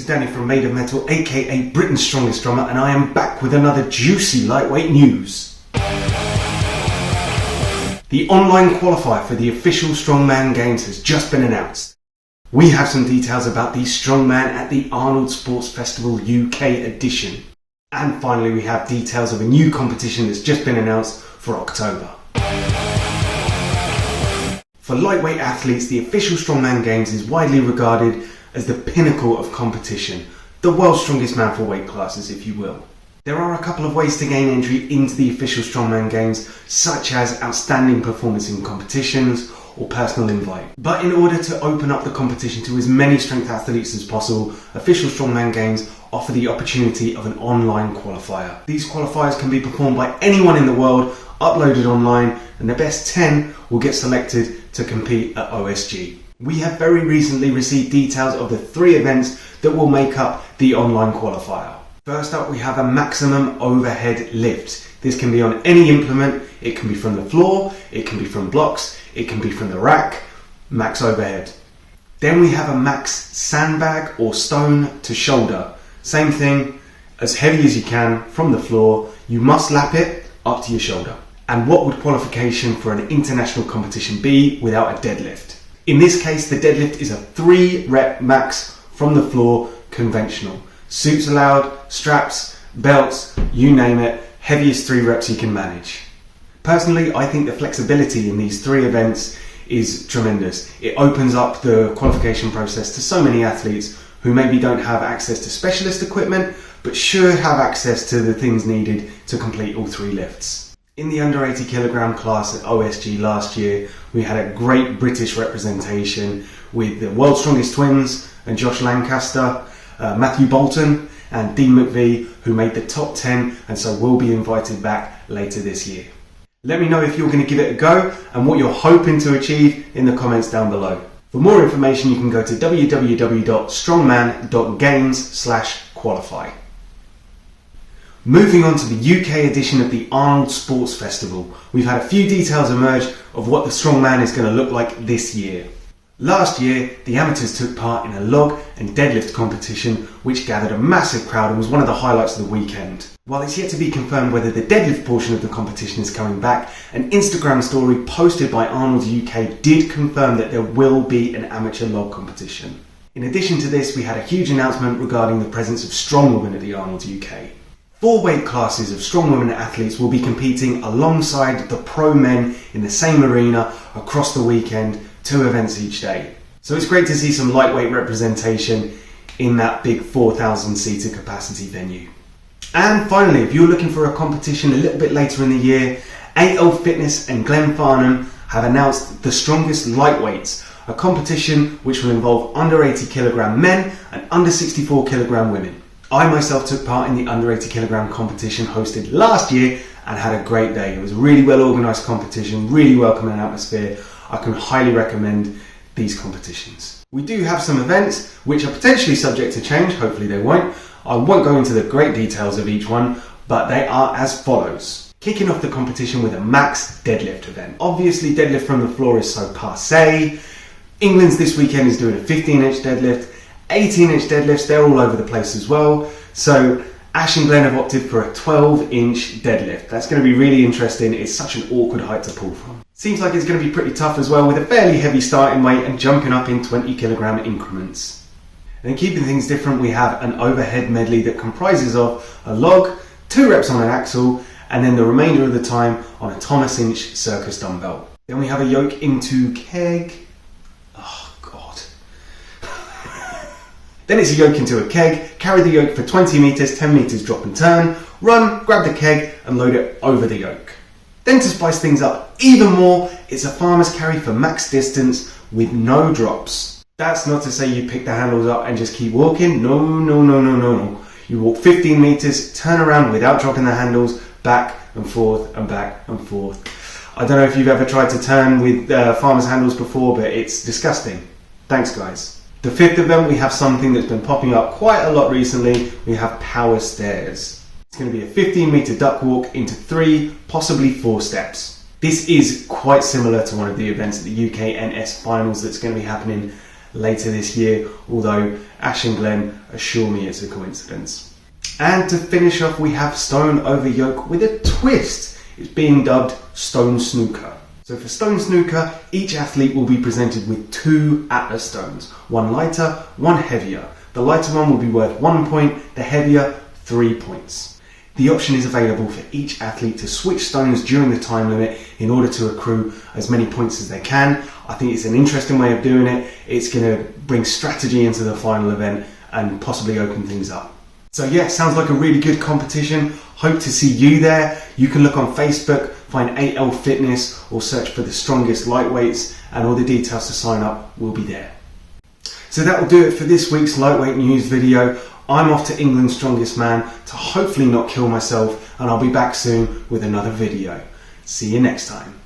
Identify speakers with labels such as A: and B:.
A: Danny from Made of Metal, aka Britain's strongest drummer, and I am back with another juicy lightweight news. The online qualifier for the official Strongman Games has just been announced. We have some details about the Strongman at the Arnold Sports Festival UK edition. And finally we have details of a new competition that's just been announced for October. For lightweight athletes, the official Strongman Games is widely regarded as the pinnacle of competition, the world's strongest man for weight classes, if you will. There are a couple of ways to gain entry into the official Strongman Games, such as outstanding performance in competitions or personal invite. But in order to open up the competition to as many strength athletes as possible, official Strongman Games offer the opportunity of an online qualifier. These qualifiers can be performed by anyone in the world, uploaded online, and the best 10 will get selected to compete at OSG. We have very recently received details of the 3 events that will make up the online qualifier. First up, we have a maximum overhead lift. This can be on any implement. It can be from the floor, it can be from blocks, it can be from the rack, max overhead. Then we have a max sandbag or stone to shoulder. Same thing, as heavy as you can from the floor. You must lap it up to your shoulder. And what would qualification for an international competition be without a deadlift? In this case, the deadlift is a 3 rep max from the floor, conventional. Suits allowed, straps, belts, you name it, heaviest 3 reps you can manage. Personally, I think the flexibility in these 3 events is tremendous. It opens up the qualification process to so many athletes who maybe don't have access to specialist equipment, but sure have access to the things needed to complete all 3 lifts. In the under 80 kilogram class at OSG last year, we had a great British representation with the world's strongest twins and Josh Lancaster, Matthew Bolton and Dean McVie, who made the top 10 and so will be invited back later this year. Let me know if you're going to give it a go and what you're hoping to achieve in the comments down below. For more information, you can go to www.strongman.games/qualify. Moving on to the UK edition of the Arnold Sports Festival, we've had a few details emerge of what the Strongman is going to look like this year. Last year, the amateurs took part in a log and deadlift competition which gathered a massive crowd and was one of the highlights of the weekend. While it's yet to be confirmed whether the deadlift portion of the competition is coming back, an Instagram story posted by Arnold UK did confirm that there will be an amateur log competition. In addition to this, we had a huge announcement regarding the presence of strongwomen at the Arnold UK. 4 weight classes of strongwomen athletes will be competing alongside the pro men in the same arena across the weekend, 2 events each day. So it's great to see some lightweight representation in that big 4,000 seater capacity venue. And finally, if you're looking for a competition a little bit later in the year, AL Fitness and Glenn Farnham have announced the Strongest Lightweights, a competition which will involve under 80 kilogram men and under 64 kilogram women. I myself took part in the under 80 kilogram competition hosted last year and had a great day. It was a really well organised competition, really welcoming atmosphere. I can highly recommend these competitions. We do have some events which are potentially subject to change, hopefully they won't. I won't go into the great details of each one, but they are as follows. Kicking off the competition with a max deadlift event. Obviously deadlift from the floor is so passé. England's this weekend is doing a 15-inch deadlift. 18-inch deadlifts, they're all over the place as well. So Ash and Glenn have opted for a 12-inch deadlift. That's going to be really interesting. It's such an awkward height to pull from. Seems like it's going to be pretty tough as well, with a fairly heavy starting weight and jumping up in 20 kilogram increments. And keeping things different, we have an overhead medley that comprises of a log, 2 reps on an axle, and then the remainder of the time on a Thomas inch circus dumbbell. Then we have a yoke into keg. Then it's a yoke into a keg, carry the yoke for 20 meters, 10 meters drop and turn, run, grab the keg and load it over the yoke. Then to spice things up even more, it's a farmer's carry for max distance with no drops. That's not to say you pick the handles up and just keep walking. No. You walk 15 meters, turn around without dropping the handles, back and forth and back and forth. I don't know if you've ever tried to turn with farmer's handles before, but it's disgusting. Thanks guys. The 5th event, we have something that's been popping up quite a lot recently. We have power stairs. It's going to be a 15-meter duck walk into 3, possibly 4 steps. This is quite similar to one of the events at the UK NS Finals that's going to be happening later this year, although Ash and Glenn assure me it's a coincidence. And to finish off, we have Stone over Yoke with a twist. It's being dubbed Stone Snooker. So for Stone Snooker, each athlete will be presented with 2 Atlas stones, one lighter, one heavier. The lighter one will be worth 1 point, the heavier 3 points. The option is available for each athlete to switch stones during the time limit in order to accrue as many points as they can. I think it's an interesting way of doing it. It's going to bring strategy into the final event and possibly open things up. So yeah, sounds like a really good competition. Hope to see you there. You can look on Facebook, find 8L Fitness, or search for the strongest lightweights, and all the details to sign up will be there. So that will do it for this week's lightweight news video. I'm off to England's Strongest Man to hopefully not kill myself, and I'll be back soon with another video. See you next time.